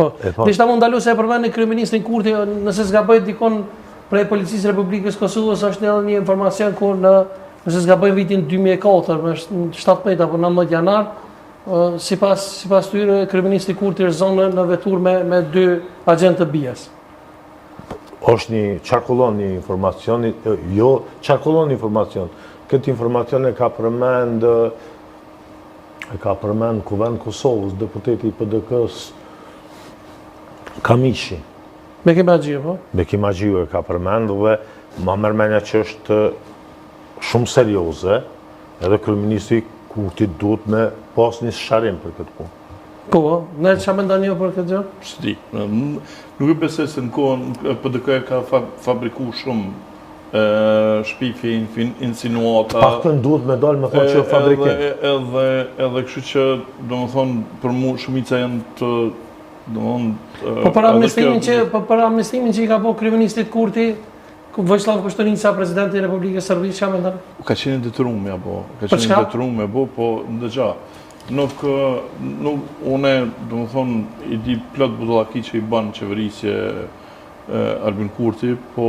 Po. Dishta mund ndalu se e përmend në kryeministrin Kurti, nëse s'ka bëjt dikon prej Policisë Republikës Kosovës është edhe një informacion ku nëse s'ka bëjt vitin 2004, në 17 apo 19 janar, sipas tyre kryeministri Kurti është zonë në vetur me 2 agentë të BIA-s. Është një qarkullon një informacion, jo qarkullon një informacion. Këtë informacion e ka përmend Kuvend Kosovës, deputeti i PDK-s Kamishi. Bekim Agjiu, po? Bekim Agjiu e ka përmend dhe ma mërmenja që është shumë serioze, edhe kryeministri Kurti duhet me pas një sharrim për këtë punë. Po, ne që mendon ju për këtë gjë? S'di. Nuk e besoj se në kohën PDK ka fabriku shumë shpifje, insinuata. Paktën duhet me dalë me thonë që fabrikim. Edhe kështu që, do më thonë, për mu shumica janë të, do më thonë... Po për amnestimin që i ka po kryeministrit Kurti, Vojislav Koštunica, presidenti i Republikës Serbisë, që mendon? Ka qenë detyruar me bo, po ndëgja. Nuk une, do më thonë, i di plot budallaki që i banë qeverisje Albin Kurti, po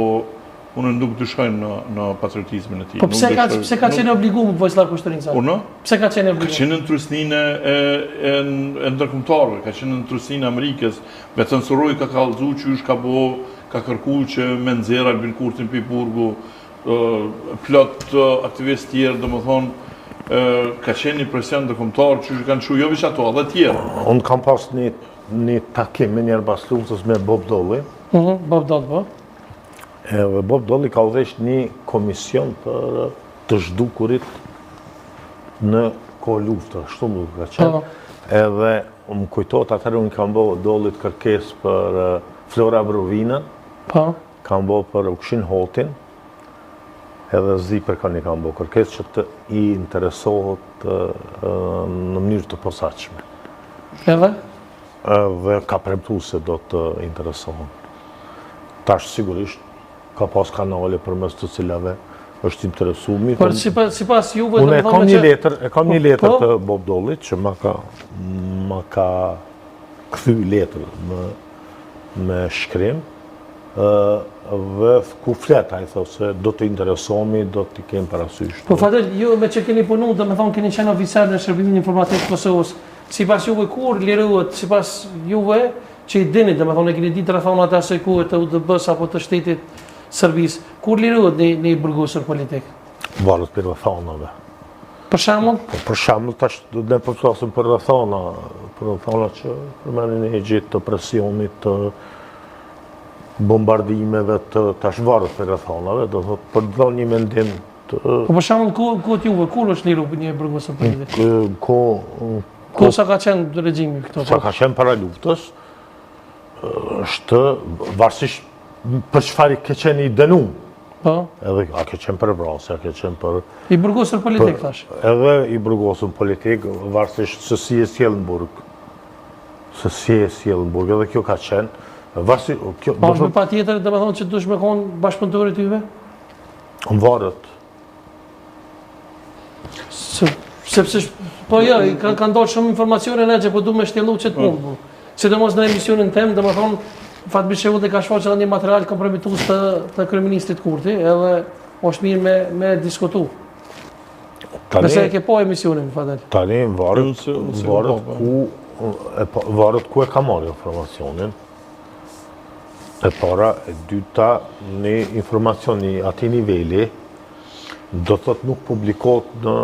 une nuk dyshojnë në patriotizmin e tij. Po pse ka qenë obliguar Vojislav Koštunica? Unë? Pse ka qenë obliguar? Ka qenë në trusninë e ndërkombëtarëve, ka qenë në trusninë e Amerikës, me censuroj ka kallëzu që ka ka kërku që me nxjerr Albin Kurtin për burgu, plot aktivistë tjerë, do më thonë, ka qenë një presion ndërkombëtar që kanë shu jo veç ato, edhe tjerë. Unë kam pas një takim me njerë Baslumës me Bob Dolli. Bob Dolli, po? Edhe Bob Dolli ka udhëheq një komision për të zhdukurit në kohë luftë, ashtu më ka qenë. Edhe më kujtohet atëherë unë kam bërë Dollit kërkesë për Flora Bruvinën, kam bërë për Ukshin Hotin, edhe Zipër ka një kam bërë kërkesë që të i interesohet në mënyrë të posaçme. Edhe? Dhe ka premtu se do të interesohen. Tash sigurisht ka pas kanale përmes të cilave është interesuar. Por sipas juve unë kam një letër të Bob Dollit që ma ka kthy letër me shkrim dhe ku flet ai thotë se do të interesohemi, do t'i kemi parasysh. Po fatet ju me që keni punu, do të thonë keni qenë oficer në shërbimin informativ të Kosovës. Sipas juve kur lirohet, sipas juve që i dini, do të thonë keni ditë rrethonat e asaj kohe të UDB-s apo të shtetit Serbisë, kur lirohet në burgosur politik? Varet për rrethonave. Për shembull? Për shembull tash do të përflasim për rrethona që përmendin e gjitë të presionit të bombardimeve të tash varet për rrethonave, do thotë për të dhënë një mendim të... Po për shembull kohët juve, kur është liruar një burgosur politik? Ku sa ka qenë regjimi këto? Sa ka qenë para luftës, është varësisht për çfarë ke qenë i dënuar. Po. Edhe a ke qenë për vrasje, a ke qenë për... I burgosur politik tash. Edhe i burgosur politik, varësisht se si e sjell në burg. Edhe kjo ka qenë. Po pa tjetër, dhe me thonë që dush me konë bashkëpunëtorit juve? Në varet. Sepse, po jo, ka ndonë shumë informacione në që po du me shtjelu që të mundë. Sidomos në emisionin tem, dhe me thonë, Fatmir Shehu dhe ka shfaqë edhe një material kompromitus të kryeministrit Kurti, edhe është mirë me diskutu. Nëse e ke po emisionin, Fatel? Tani, varet ku e ka marrë informacionin. E para, e dyta, një informacion një ati niveli, do të thotë nuk publikohet në